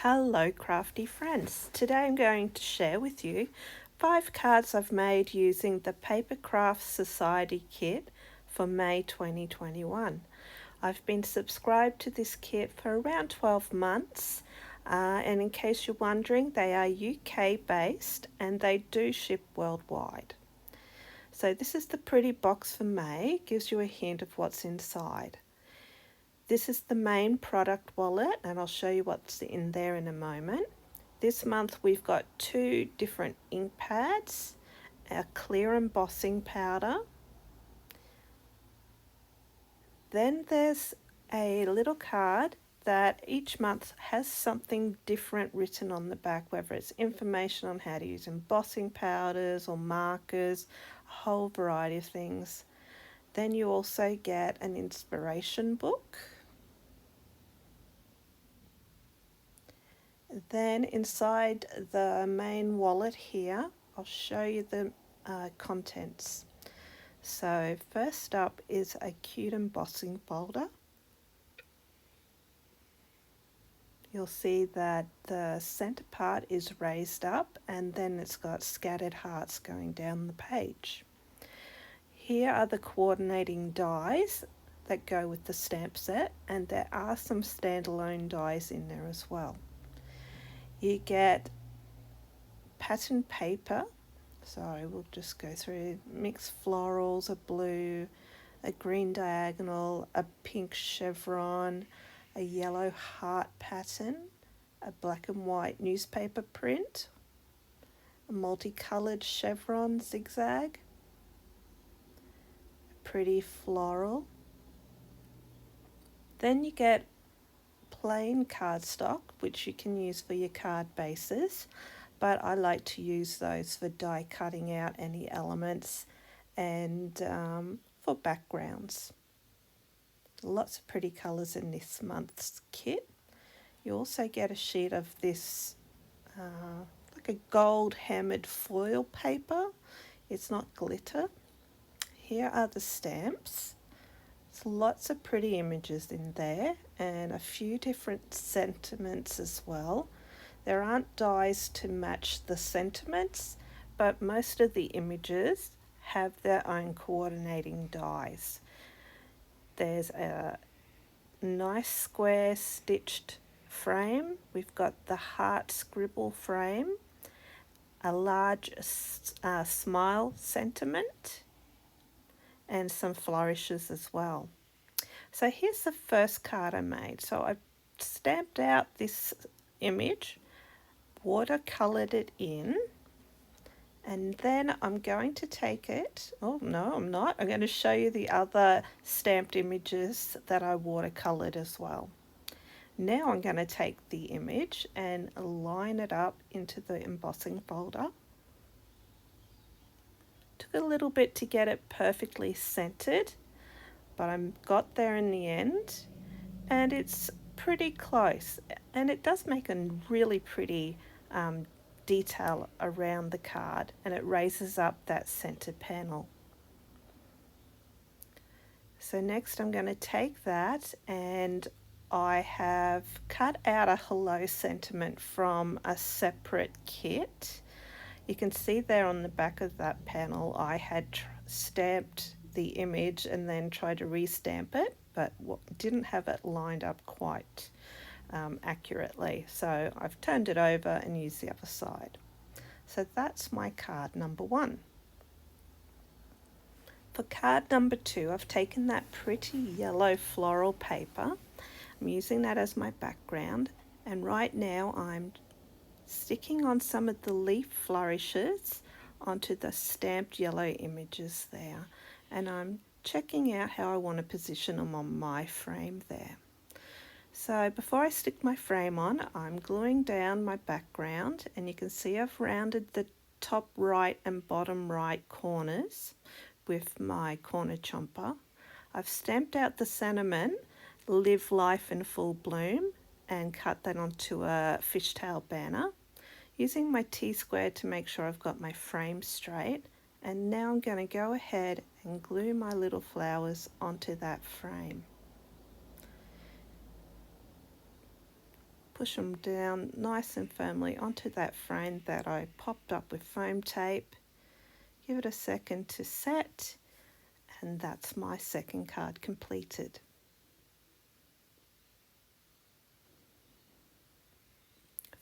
Hello crafty friends. Today I'm going to share with you 5 cards I've made using the Papercraft Society Kit for May 2021. I've been subscribed to this kit for around 12 months and in case you're wondering, they are UK based and they do ship worldwide. So this is the pretty box for May, gives you a hint of what's inside. This is the main product wallet and I'll show you what's in there in a moment. This month we've got 2 different ink pads, a clear embossing powder. Then there's a little card that each month has something different written on the back, whether it's information on how to use embossing powders or markers, a whole variety of things. Then you also get an inspiration book. Then inside the main wallet here, I'll show you the contents. So first up is a cute embossing folder. You'll see that the center part is raised up and then it's got scattered hearts going down the page. Here are the coordinating dies that go with the stamp set, and there are some standalone dies in there as well. You get pattern paper, so we'll just go through mixed florals, a blue, a green diagonal, a pink chevron, a yellow heart pattern, a black and white newspaper print, a multicolored chevron zigzag, a pretty floral. Then you get plain cardstock, which you can use for your card bases, but I like to use those for die cutting out any elements and for backgrounds. Lots of pretty colours in this month's kit. You also get a sheet of this like a gold hammered foil paper. It's not glitter. Here are the stamps. Lots of pretty images in there and a few different sentiments as well. There aren't dies to match the sentiments, but most of the images have their own coordinating dies. There's a nice square stitched frame. We've got the heart scribble frame, a large smile sentiment, and some flourishes as well. So here's the first card I made. So I stamped out this image, watercolored it in, and then I'm going to take it, oh no I'm not, I'm going to show you the other stamped images that I watercolored as well. Now I'm going to take the image and line it up into the embossing folder. Took a little bit to get it perfectly centered, but I got there in the end and it's pretty close, and it does make a really pretty detail around the card, and it raises up that center panel. So next I'm going to take that, and I have cut out a hello sentiment from a separate kit. You can see there on the back of that panel I had stamped the image and then tried to restamp it, but didn't have it lined up quite accurately. So I've turned it over and used the other side. So that's my card number 1. For card number 2, I've taken that pretty yellow floral paper. I'm using that as my background, and right now I'm sticking on some of the leaf flourishes onto the stamped yellow images there, and I'm checking out how I want to position them on my frame there. So before I stick my frame on, I'm gluing down my background, and you can see I've rounded the top right and bottom right corners with my corner chomper. I've stamped out the sentiment, live life in full bloom, and cut that onto a fishtail banner, using my T-square to make sure I've got my frame straight. And now I'm going to go ahead and glue my little flowers onto that frame. push them down nice and firmly onto that frame that I popped up with foam tape. Give it a second to set, and that's my second card completed.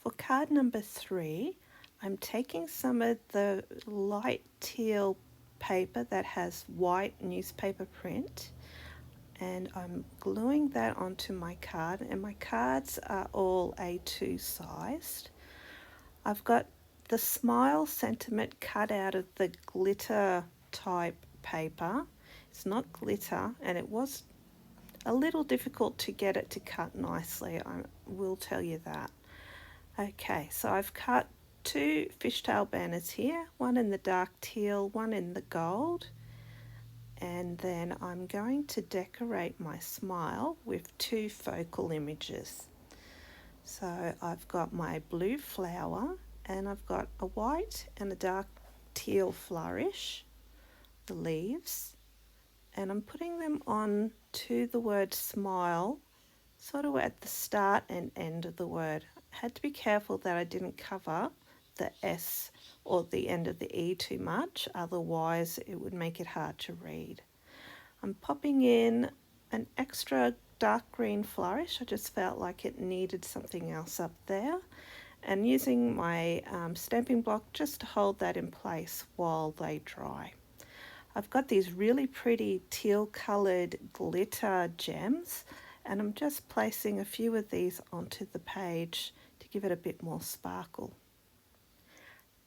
For card number 3, I'm taking some of the light teal paper that has white newspaper print, and I'm gluing that onto my card, and my cards are all A2 sized. I've got the smile sentiment cut out of the glitter type paper. It's not glitter, and it was a little difficult to get it to cut nicely, I will tell you that. Okay, so I've cut 2 fishtail banners here, one in the dark teal, one in the gold, and then I'm going to decorate my smile with 2 focal images. So I've got my blue flower, and I've got a white and a dark teal flourish, the leaves, and I'm putting them on to the word smile, sort of at the start and end of the word. I had to be careful that I didn't cover the S or the end of the E too much, otherwise it would make it hard to read. I'm popping in an extra dark green flourish. I just felt like it needed something else up there, and using my stamping block just to hold that in place while they dry. I've got these really pretty teal coloured glitter gems, and I'm just placing a few of these onto the page to give it a bit more sparkle.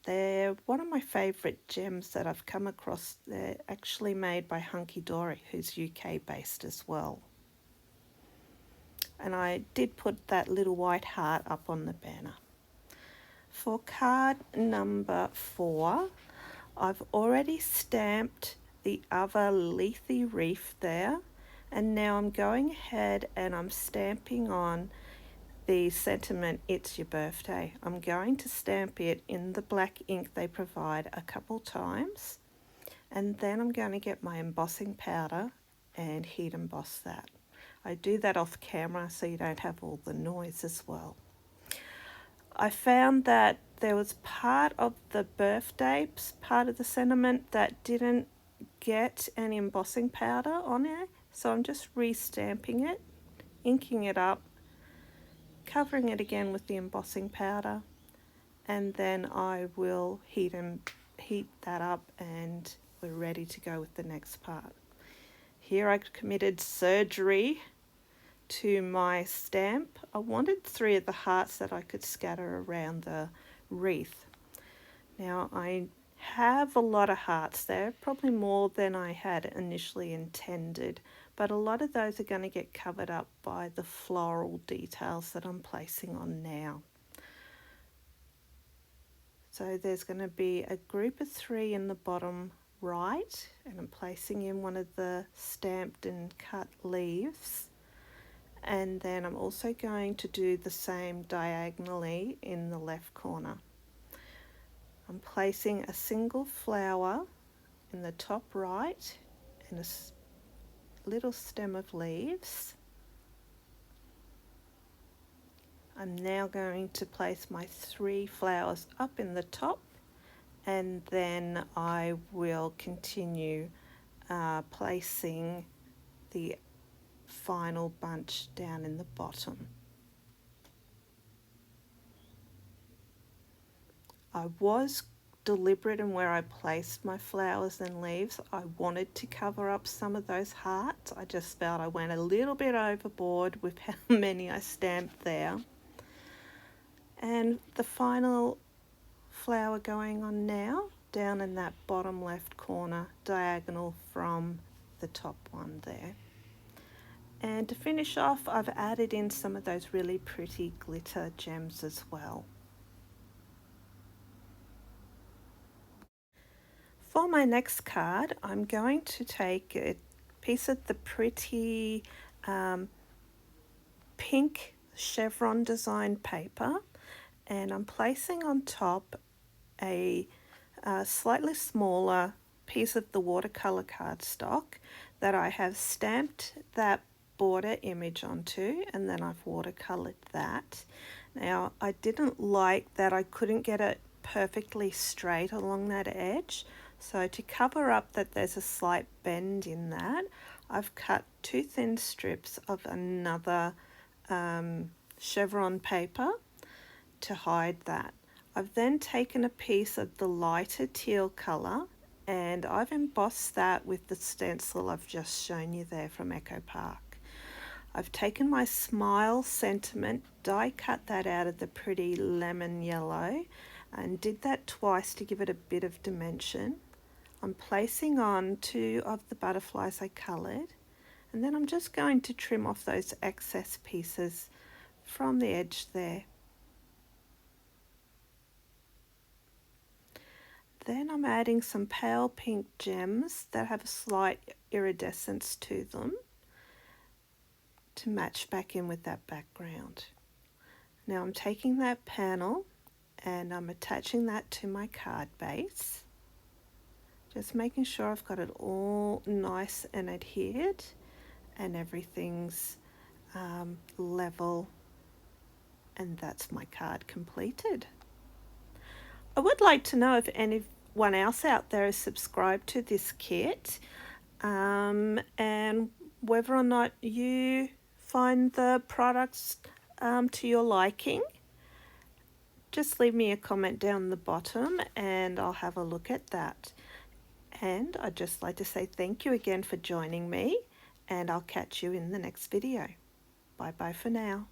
They're one of my favourite gems that I've come across. They're actually made by Hunky Dory, who's UK based as well. And I did put that little white heart up on the banner. For card number 4, I've already stamped the other leafy reef there, and now I'm going ahead and I'm stamping on the sentiment, "It's your birthday." I'm going to stamp it in the black ink they provide a couple times, and then I'm going to get my embossing powder and heat emboss that. I do that off camera so you don't have all the noise as well. I found that there was part of the birthday, part of the sentiment that didn't get any embossing powder on it, so I'm just restamping it, inking it up, covering it again with the embossing powder, and then I will heat that up, and we're ready to go with the next part. Here I committed surgery to my stamp. I wanted 3 of the hearts that I could scatter around the wreath. Now I have a lot of hearts there, probably more than I had initially intended, but a lot of those are going to get covered up by the floral details that I'm placing on now. So there's going to be a group of 3 in the bottom right, and I'm placing in one of the stamped and cut leaves, and then I'm also going to do the same diagonally in the left corner. I'm placing a single flower in the top right and a little stem of leaves. I'm now going to place my 3 flowers up in the top, and then I will continue placing the final bunch down in the bottom. I was deliberate in where I placed my flowers and leaves. I wanted to cover up some of those hearts. I just felt I went a little bit overboard with how many I stamped there. And the final flower going on now, down in that bottom left corner, diagonal from the top one there. And to finish off, I've added in some of those really pretty glitter gems as well. For my next card, I'm going to take a piece of the pretty pink chevron design paper, and I'm placing on top a slightly smaller piece of the watercolor cardstock that I have stamped that border image onto, and then I've watercolored that. Now, I didn't like that I couldn't get it perfectly straight along that edge, so to cover up that there's a slight bend in that, I've cut 2 thin strips of another chevron paper to hide that. I've then taken a piece of the lighter teal colour and I've embossed that with the stencil I've just shown you there from Echo Park. I've taken my Smile Sentiment, die cut that out of the pretty lemon yellow and did that twice to give it a bit of dimension. I'm placing on 2 of the butterflies I coloured, and then I'm just going to trim off those excess pieces from the edge there. Then I'm adding some pale pink gems that have a slight iridescence to them to match back in with that background. Now I'm taking that panel and I'm attaching that to my card base, just making sure I've got it all nice and adhered and everything's level, and that's my card completed. I would like to know if anyone else out there is subscribed to this kit, and whether or not you find the products to your liking. Just leave me a comment down the bottom and I'll have a look at that. And I'd just like to say thank you again for joining me, and I'll catch you in the next video. Bye bye for now.